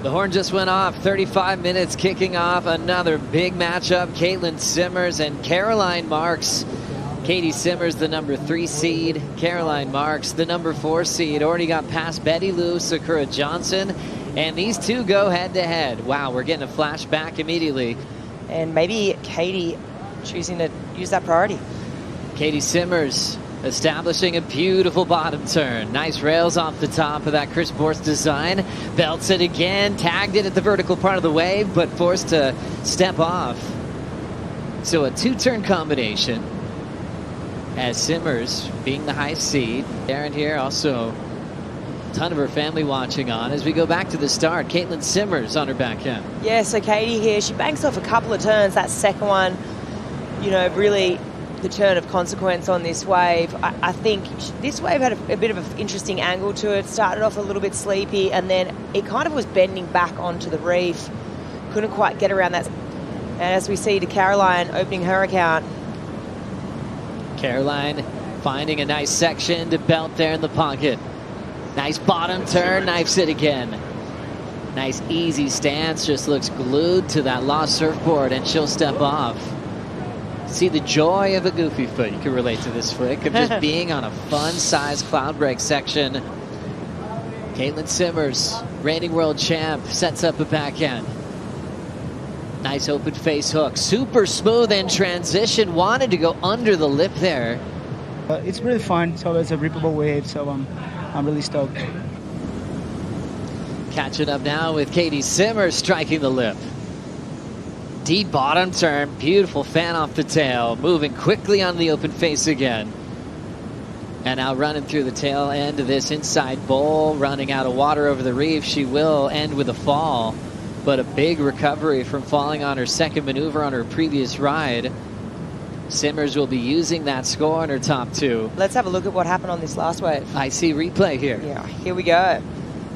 The horn just went off. 35 minutes kicking off another big matchup. Caitlyn Simmers and Caroline Marks. Katie Simmers, the number 3 seed. Caroline Marks, the number 4 seed. Already got past Betty Lou, Sakura Johnson. And these two go head-to-head. Wow, we're getting a flashback immediately. And maybe Katie choosing to use that priority. Katie Simmers establishing a beautiful bottom turn. Nice rails off the top of that Chris Borst design. Belts it again, tagged it at the vertical part of the wave, but forced to step off. So a 2-turn combination. As Simmers being the high seed. Darren here also a ton of her family watching on as we go back to the start. Caitlyn Simmers on her backhand. Yeah, so Katie here, she banks off a couple of turns. That second one, you know, really the turn of consequence on this wave. I think this wave had a bit of an interesting angle to it. Started off a little bit sleepy and then it kind of was bending back onto the reef. Couldn't quite get around that. And as we see to Caroline opening her account. Caroline finding a nice section to belt there in the pocket. Nice bottom turn, knifes it again. Nice easy stance, just looks glued to that lost surfboard and she'll step off. See the joy of a goofy foot. You can relate to this flick of just being on a fun-sized cloud break section. Caitlyn Simmers, reigning world champ, sets up a backhand. Nice open face hook, super smooth in transition. Wanted to go under the lip there. It's really fun. It's always a rippable wave, so I'm really stoked. Catching up now with Katie Simmers striking the lip. Deep bottom turn, beautiful fan off the tail, moving quickly on the open face again. And now running through the tail end of this inside bowl, running out of water over the reef. She will end with a fall, but a big recovery from falling on her second maneuver on her previous ride. Simmers will be using that score on her top 2. Let's have a look at what happened on this last wave. I see replay here. Yeah, here we go.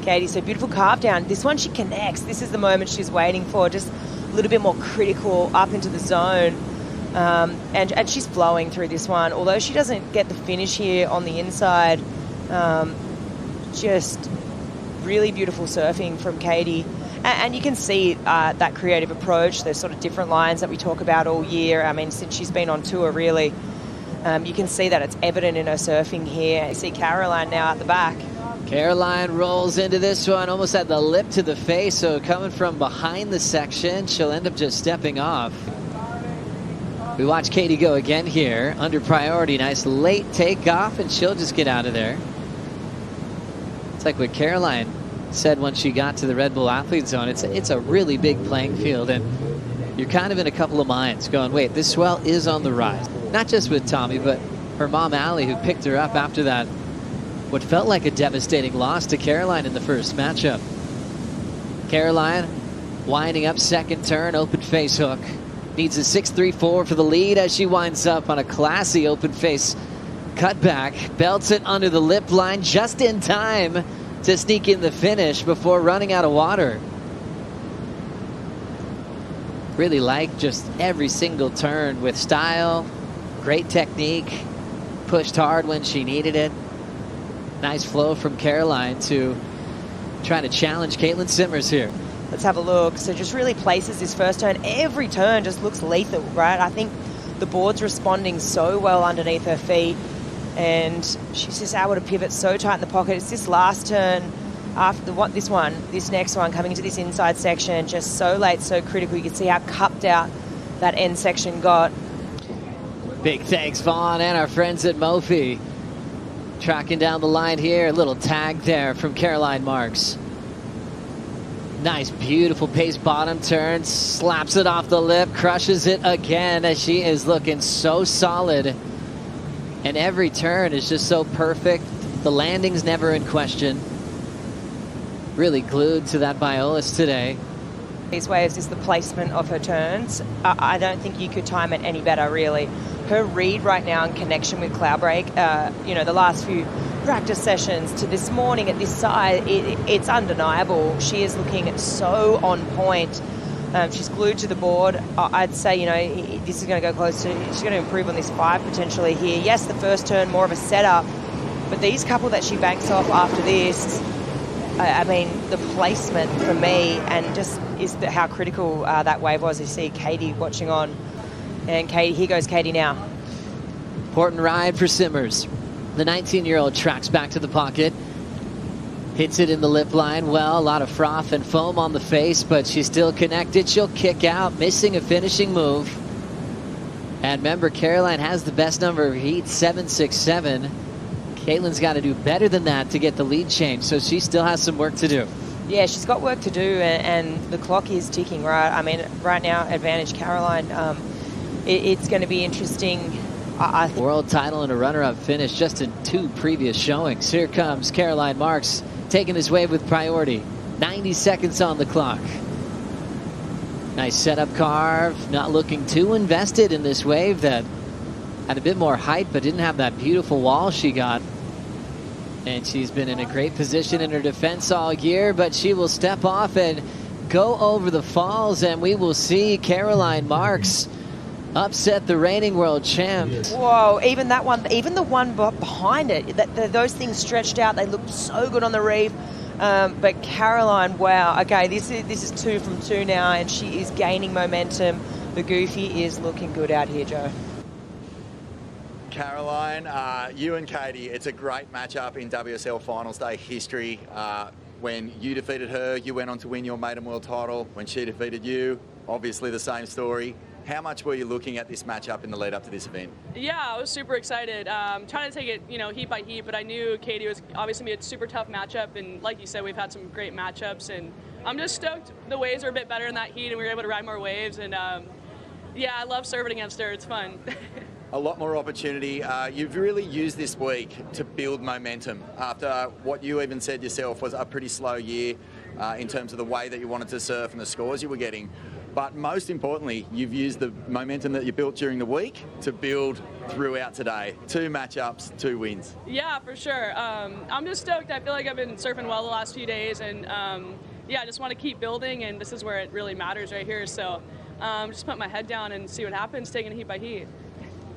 Katie, so beautiful carve down. This one she connects. This is the moment she's waiting for. Just a little bit more critical up into the zone. And she's flowing through this one. Although she doesn't get the finish here on the inside, just really beautiful surfing from Katie. And you can see that creative approach, those sort of different lines that we talk about all year. I mean, since she's been on tour, really, you can see that it's evident in her surfing here. You see Caroline now at the back. Caroline rolls into this one, almost at the lip to the face, so coming from behind the section, she'll end up just stepping off. We watch Katie go again here, under priority. Nice late takeoff, and she'll just get out of there. It's like what Caroline said when she got to the Red Bull Athlete Zone. It's a really big playing field, and you're kind of in a couple of minds going, wait, this swell is on the rise. Not just with Tommy, but her mom, Allie, who picked her up after that, what felt like a devastating loss to Caroline in the first matchup. Caroline winding up second turn, open face hook. Needs a 6.34 for the lead as she winds up on a classy open face cutback. Belts it under the lip line just in time to sneak in the finish before running out of water. Really like just every single turn with style, great technique, pushed hard when she needed it. Nice flow from Caroline to try to challenge Caitlyn Simmers here. Let's have a look. So just really places this first turn. Every turn just looks lethal, right? I think the board's responding so well underneath her feet, and she's just able to pivot so tight in the pocket. It's this last turn after this next one coming into this inside section, just so late, so critical. You can see how cupped out that end section got. Big thanks, Vaughn, and our friends at Mophie. Tracking down the line here, a little tag there from Caroline Marks. Nice, beautiful pace bottom turn, slaps it off the lip, crushes it again as she is looking so solid. And every turn is just so perfect. The landing's never in question. Really glued to that Biolis today. These waves is the placement of her turns. I don't think you could time it any better, really. Her read right now in connection with Cloudbreak, the last few practice sessions to this morning at this side, it's undeniable. She is looking so on point. She's glued to the board. I'd say, this is going to go close to, she's going to improve on this 5 potentially here. Yes, the first turn, more of a setup, but these couple that she banks off after this, I mean, the placement for me and just is how critical that wave was. You see Katie watching on. And Katie, here goes Katie now. Important ride for Simmers. The 19-year-old tracks back to the pocket. Hits it in the lip line. Well, a lot of froth and foam on the face, but she's still connected. She'll kick out, missing a finishing move. And remember, Caroline has the best number of heats, 7.67. Caitlyn's got to do better than that to get the lead change, so she still has some work to do. Yeah, she's got work to do, and the clock is ticking, right? I mean, right now, advantage Caroline. It's going to be interesting. I think World title and a runner-up finish just in 2 previous showings. Here comes Caroline Marks, taking this wave with priority. 90 seconds on the clock. Nice setup carve, not looking too invested in this wave that had a bit more height but didn't have that beautiful wall she got. And she's been in a great position in her defense all year, but she will step off and go over the falls, and we will see Caroline Marks upset the reigning world champ. Whoa, even that one, even the one behind it, those things stretched out, they looked so good on the reef. But Caroline, wow, okay, this is 2 from 2 now, and she is gaining momentum. The Goofy is looking good out here, Joe. Caroline, you and Katie, it's a great matchup in WSL Finals Day history. When you defeated her, you went on to win your maiden world title. When she defeated you, obviously the same story. How much were you looking at this matchup in the lead up to this event? Yeah, I was super excited. Trying to take it, heat by heat, but I knew Katie was obviously going to be a super tough matchup, and like you said, we've had some great matchups, and I'm just stoked the waves are a bit better in that heat, and we were able to ride more waves, and yeah, I love serving against her. It's fun. A lot more opportunity. You've really used this week to build momentum after what you even said yourself was a pretty slow year in terms of the way that you wanted to surf and the scores you were getting. But most importantly, you've used the momentum that you built during the week to build throughout today. 2 matchups, 2 wins. Yeah, for sure. I'm just stoked. I feel like I've been surfing well the last few days, and yeah, I just want to keep building, and this is where it really matters right here. So just put my head down and see what happens, taking it heat by heat.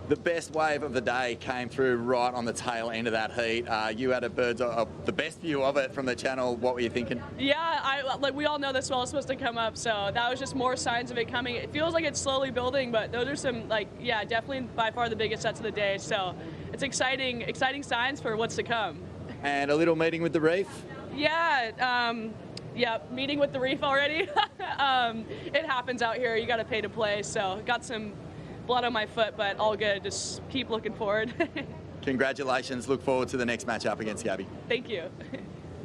The best wave of the day came through right on the tail end of that heat. You had the best view of it from the channel. What were you thinking? Yeah, like we all know this swell is supposed to come up, so that was just more signs of it coming. It feels like it's slowly building, but those are some, definitely by far the biggest sets of the day. So it's exciting signs for what's to come. And a little meeting with the reef? Yeah, meeting with the reef already. It happens out here. You got to pay to play, so got some blood on my foot, but all good. Just keep looking forward. Congratulations. Look forward to the next matchup against Gabby. Thank you.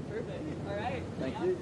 Perfect. All right. Thank you.